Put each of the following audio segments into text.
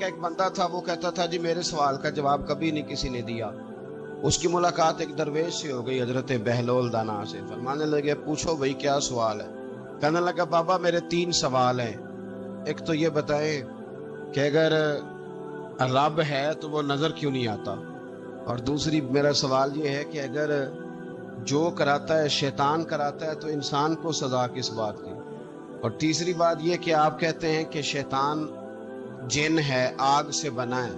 ایک بندہ تھا، وہ کہتا تھا جی میرے سوال کا جواب کبھی نہیں کسی نے دیا۔ اس کی ملاقات ایک درویش سے ہو گئی، حضرت بہلول دانا سے۔ فرمانے لگے پوچھو بھائی کیا سوال ہے؟ کہنے لگا بابا میرے 3 سوال ہیں۔ ایک تو یہ بتائیں کہ اگر رب ہے تو وہ نظر کیوں نہیں آتا، اور دوسری میرا سوال یہ ہے کہ اگر جو کراتا ہے شیطان کراتا ہے تو انسان کو سزا کس بات کی، اور تیسری بات یہ کہ آپ کہتے ہیں کہ شیطان جن ہے، آگ سے بنا ہے،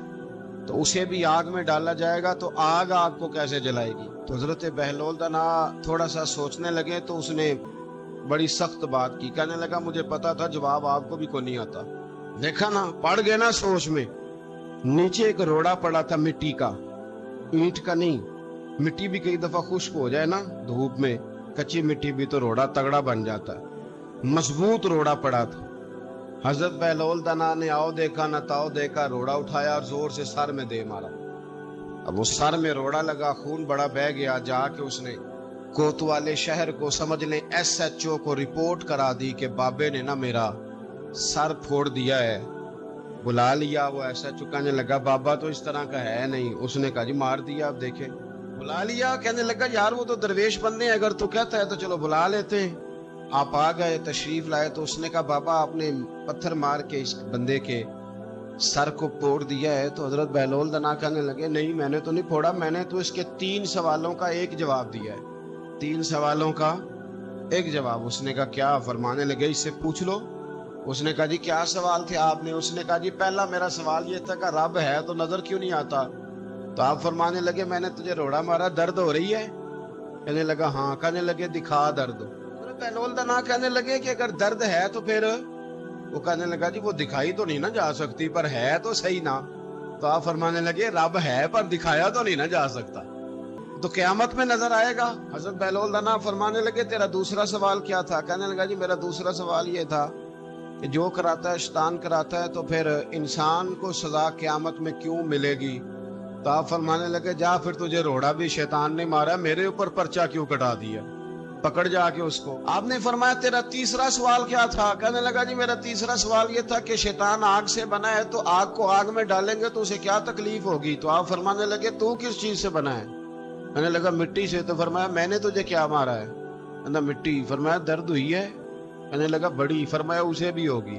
تو اسے بھی آگ میں ڈالا جائے گا تو آگ کو کیسے جلائے گی؟ تو حضرت بہلول دانا تھوڑا سا سوچنے لگے تو اس نے بڑی سخت بات کی، کہنے لگا مجھے پتا تھا جواب آپ کو بھی کوئی نہیں آتا۔ دیکھا نا، پڑ گئے نا سوچ میں۔ نیچے ایک روڑا پڑا تھا مٹی کا، اینٹ کا نہیں۔ مٹی بھی کئی دفعہ خشک ہو جائے نا دھوپ میں، کچی مٹی بھی تو روڑا تگڑا بن جاتا ہے۔ مضبوط روڑا پڑا تھا۔ حضرت بہلول دانا نے آؤ دیکھا نہ تاؤ دیکھا، روڑا اٹھایا اور زور سے سر میں دے مارا۔ اب اس سر میں روڑا لگا، خون بڑا بہ گیا۔ جا کے اس نے کوتوالے شہر کو، سمجھ لیں SHO کو رپورٹ کرا دی کہ بابے نے نا میرا سر پھوڑ دیا ہے۔ بلا لیا، وہ SHO کہنے لگا بابا تو اس طرح کا ہے نہیں۔ اس نے کہا جی مار دیا، اب دیکھیں۔ بلا لیا، کہنے لگا یار وہ تو درویش بندے ہیں، اگر تو کہتا ہے تو چلو بلا لیتے ہیں۔ آپ آ گئے، تشریف لائے، تو اس نے کہا بابا آپ نے پتھر مار کے اس بندے کے سر کو پھوڑ دیا ہے۔ تو حضرت بہلول دانا کہنے لگے نہیں میں نے تو نہیں پھوڑا، میں نے تو اس کے 3 سوالوں کا ایک جواب دیا ہے۔ 3 سوالوں کا ایک جواب۔ اس نے کہا کیا؟ فرمانے لگے اس سے پوچھ لو۔ اس نے کہا جی کیا سوال تھے آپ نے؟ اس نے کہا جی پہلا میرا سوال یہ تھا کہ رب ہے تو نظر کیوں نہیں آتا؟ تو آپ فرمانے لگے میں نے تجھے روڑا مارا، درد ہو رہی ہے؟ کہنے لگا ہاں۔ کہنے لگے دکھا درد۔ بہلول دانا کہنے لگے کہ اگر درد ہے تو پھر، وہ کہنے لگا جی وہ دکھائی تو نہیں نہ جا سکتی، پر ہے تو صحیح نا۔ تو آپ فرمانے لگے رب ہے پر دکھایا تو نہیں نہ جا سکتا، تو قیامت میں نظر آئے گا۔ حضرت بہلول دانا فرمانے لگے تیرا دوسرا سوال کیا تھا؟ کہنے لگا جی میرا دوسرا سوال یہ تھا کہ جو کراتا ہے شیطان کراتا ہے تو پھر انسان کو سزا قیامت میں کیوں ملے گی؟ تو آپ فرمانے لگے جا پھر تجھے روڑا بھی شیطان نے مارا، میرے اوپر پرچہ کیوں کٹا دیا؟ پکڑ جا کے اس کو۔ آپ نے فرمایا تیرا تیسرا سوال کیا تھا؟ کہنے لگا جی میرا تیسرا سوال یہ تھا کہ شیطان آگ سے بنا ہے تو آگ کو آگ میں ڈالیں گے تو اسے کیا تکلیف ہوگی؟ تو آپ فرمانے لگے تو کس چیز سے بنا ہے؟ کہنے لگا مٹی سے۔ تو فرمایا میں نے تجھے کیا مارا ہے؟ کہنا مٹی۔ فرمایا درد ہوئی ہے؟ کہنے لگا بڑی۔ فرمایا اسے بھی ہوگی۔